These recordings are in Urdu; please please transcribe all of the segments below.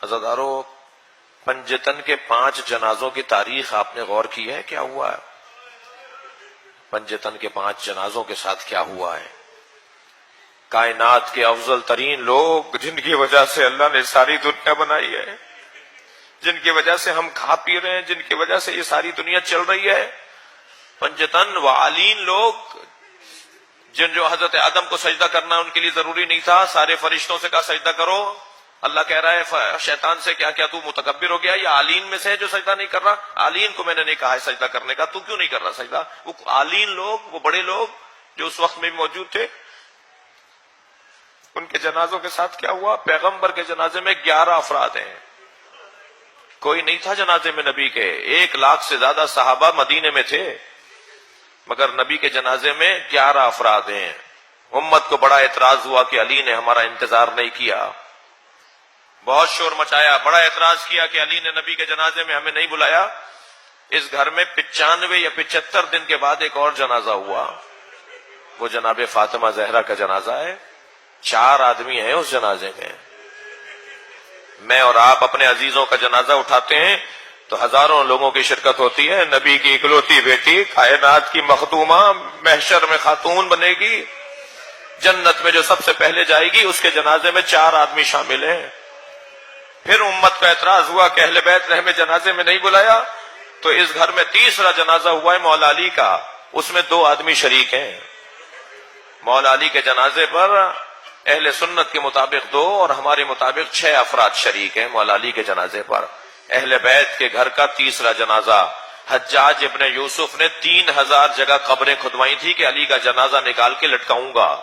عزادارو، پنجتن کے 5 جنازوں کی تاریخ آپ نے غور کی ہے؟ کیا ہوا ہے پنجتن کے 5 جنازوں کے ساتھ؟ کیا ہوا ہے؟ کائنات کے افضل ترین لوگ، جن کی وجہ سے اللہ نے ساری دنیا بنائی ہے، جن کی وجہ سے ہم کھا پی رہے ہیں، جن کی وجہ سے یہ ساری دنیا چل رہی ہے، پنجتن وعالین لوگ، جو حضرت آدم کو سجدہ کرنا ان کے لیے ضروری نہیں تھا، سارے فرشتوں سے کہا سجدہ کرو، اللہ کہہ رہا ہے شیطان سے کیا تو متکبر ہو گیا؟ یا آلین میں سے ہے جو سجدہ نہیں کر رہا؟ آلین کو میں نے نہیں کہا ہے سجدہ کرنے کا، تو کیوں نہیں کر رہا سجدہ؟ وہ آلین لوگ، وہ بڑے لوگ جو اس وقت میں موجود تھے، ان کے جنازوں کے ساتھ کیا ہوا؟ پیغمبر کے جنازے میں 11 افراد ہیں، کوئی نہیں تھا جنازے میں نبی کے، 1 لاکھ سے زیادہ صحابہ مدینے میں تھے، مگر نبی کے جنازے میں 11 افراد ہیں۔ امت کو بڑا اعتراض ہوا کہ علی نے ہمارا انتظار نہیں کیا، بہت شور مچایا، بڑا اعتراض کیا کہ علی نے نبی کے جنازے میں ہمیں نہیں بلایا۔ اس گھر میں 95 یا 75 دن کے بعد ایک اور جنازہ ہوا، وہ جناب فاطمہ زہرا کا جنازہ ہے، 4 آدمی ہیں اس جنازے میں۔ میں اور آپ اپنے عزیزوں کا جنازہ اٹھاتے ہیں تو ہزاروں لوگوں کی شرکت ہوتی ہے، نبی کی اکلوتی بیٹی، کائنات کی مخدومہ، محشر میں خاتون بنے گی، جنت میں جو سب سے پہلے جائے گی، اس کے جنازے میں 4 آدمی شامل ہیں۔ پھر امت کا اعتراض ہوا کہ اہل بیت نے ہمیں جنازے میں نہیں بلایا، تو اس گھر میں تیسرا جنازہ ہوا ہے مولا علی کا، اس میں 2 آدمی شریک ہیں۔ مولا علی کے جنازے پر اہل سنت کے مطابق 2 اور ہمارے مطابق 6 افراد شریک ہیں مولا علی کے جنازے پر۔ اہل بیت کے گھر کا تیسرا جنازہ، حجاج ابن یوسف نے 3000 جگہ قبریں کھدوائی تھی کہ علی کا جنازہ نکال کے لٹکاؤں گا۔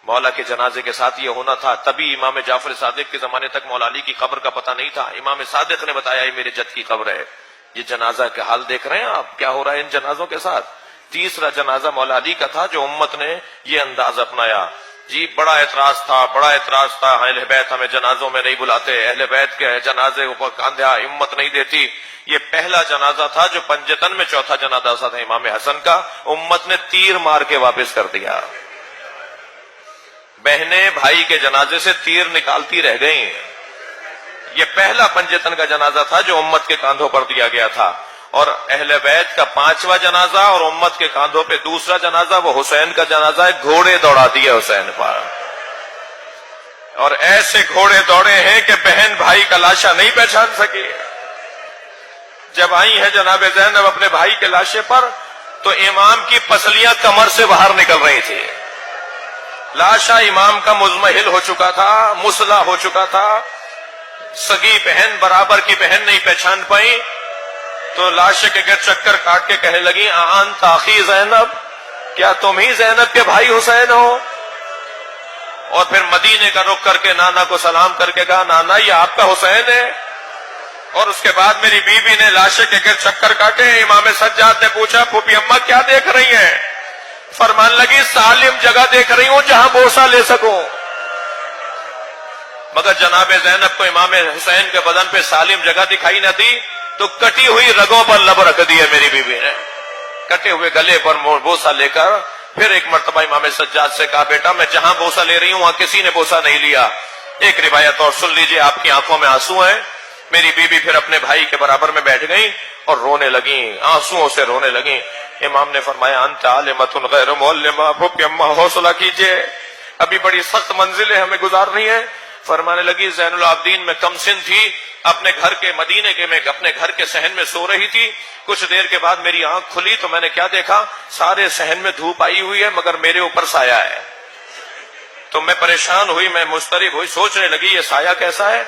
مولا کے جنازے کے ساتھ یہ ہونا تھا، تبھی امام جعفر صادق کے زمانے تک مولا علی کی قبر کا پتہ نہیں تھا۔ امام صادق نے بتایا یہ میرے جد کی قبر ہے۔ یہ جنازہ کا حال دیکھ رہے ہیں آپ، کیا ہو رہا ہے ان جنازوں کے ساتھ؟ تیسرا جنازہ مولا علی کا تھا، جو امت نے یہ انداز اپنایا۔ جی بڑا اعتراض تھا، اہل بیت ہمیں جنازوں میں نہیں بلاتے، اہل بیت کے جنازے اوپر کاندھا امت نہیں دیتی۔ یہ پہلا جنازہ تھا جو پنجتن میں چوتھا جنازہ تھا امام حسن کا، امت نے تیر مار کے واپس کر دیا۔ بہنیں بھائی کے جنازے سے تیر نکالتی رہ گئیں۔ یہ پہلا پنجتن کا جنازہ تھا جو امت کے کاندھوں پر دیا گیا تھا، اور اہل بیت کا 5واں جنازہ اور امت کے کاندھوں پہ دوسرا جنازہ وہ حسین کا جنازہ ہے۔ گھوڑے دوڑا دیے حسین پر، اور ایسے گھوڑے دوڑے ہیں کہ بہن بھائی کا لاشا نہیں پہچان سکی۔ جب آئی ہے جناب زینب اپنے بھائی کے لاشے پر، تو امام کی پسلیاں کمر سے باہر نکل رہی تھی، لاشا امام کا مزمحل ہو چکا تھا، مسلح ہو چکا تھا، سگی بہن برابر کی بہن نہیں پہچان پائی، تو لاشے کے گر چکر کاٹ کے کہنے لگی انت اخی زینب، کیا تم ہی زینب کے بھائی حسین ہو؟ اور پھر مدینے کا رخ کر کے نانا کو سلام کر کے کہا نانا یہ آپ کا حسین ہے۔ اور اس کے بعد میری بیوی نے لاشے کے گر چکر کاٹے۔ امام سجاد نے پوچھا پھوپھی اماں کیا دیکھ رہی ہیں؟ فرمان لگی سالم جگہ دیکھ رہی ہوں جہاں بوسہ لے سکوں۔ مگر جناب زینب کو امام حسین کے بدن پہ سالم جگہ دکھائی نہ دی، تو کٹی ہوئی رگوں پر لب رکھ دی ہے میری بیوی نے، کٹے ہوئے گلے پر بوسہ لے کر۔ پھر ایک مرتبہ امام سجاد سے کہا بیٹا میں جہاں بوسہ لے رہی ہوں وہاں کسی نے بوسہ نہیں لیا۔ ایک روایت اور سن لیجئے، آپ کی آنکھوں میں آنسو ہیں۔ میری بیوی پھر اپنے بھائی کے برابر میں بیٹھ گئی اور رونے لگیں، آنسوؤں سے رونے لگیں۔ امام نے فرمایا انت عالمۃ غیر معلمہ، پھوپھی اماں حوصلہ کیجئے، ابھی بڑی سخت منزلیں ہمیں گزارنی ہے۔ فرمانے لگی زین العابدین میں کم سن تھی، اپنے گھر کے مدینے کے میں اپنے گھر کے صحن میں سو رہی تھی، کچھ دیر کے بعد میری آنکھ کھلی تو میں نے کیا دیکھا، سارے صحن میں دھوپ آئی ہوئی ہے مگر میرے اوپر سایہ ہے۔ تو میں پریشان ہوئی، میں مضطرب ہوئی، سوچنے لگی یہ سایہ کیسا ہے۔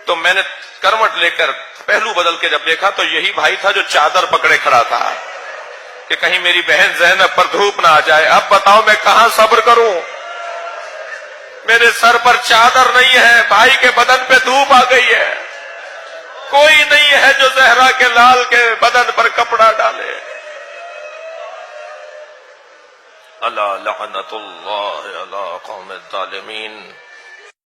تو میں نے کروٹ لے کر پہلو بدل کے جب دیکھا تو یہی بھائی تھا جو چادر پکڑے کھڑا تھا کہ کہیں میری بہن زینب پر دھوپ نہ آ جائے۔ اب بتاؤ میں کہاں صبر کروں، میرے سر پر چادر نہیں ہے، بھائی کے بدن پہ دھوپ آ گئی ہے، کوئی نہیں ہے جو زہرا کے لال کے بدن پر کپڑا ڈالے۔ اللہ لعنت اللہ علی قوم الظالمین۔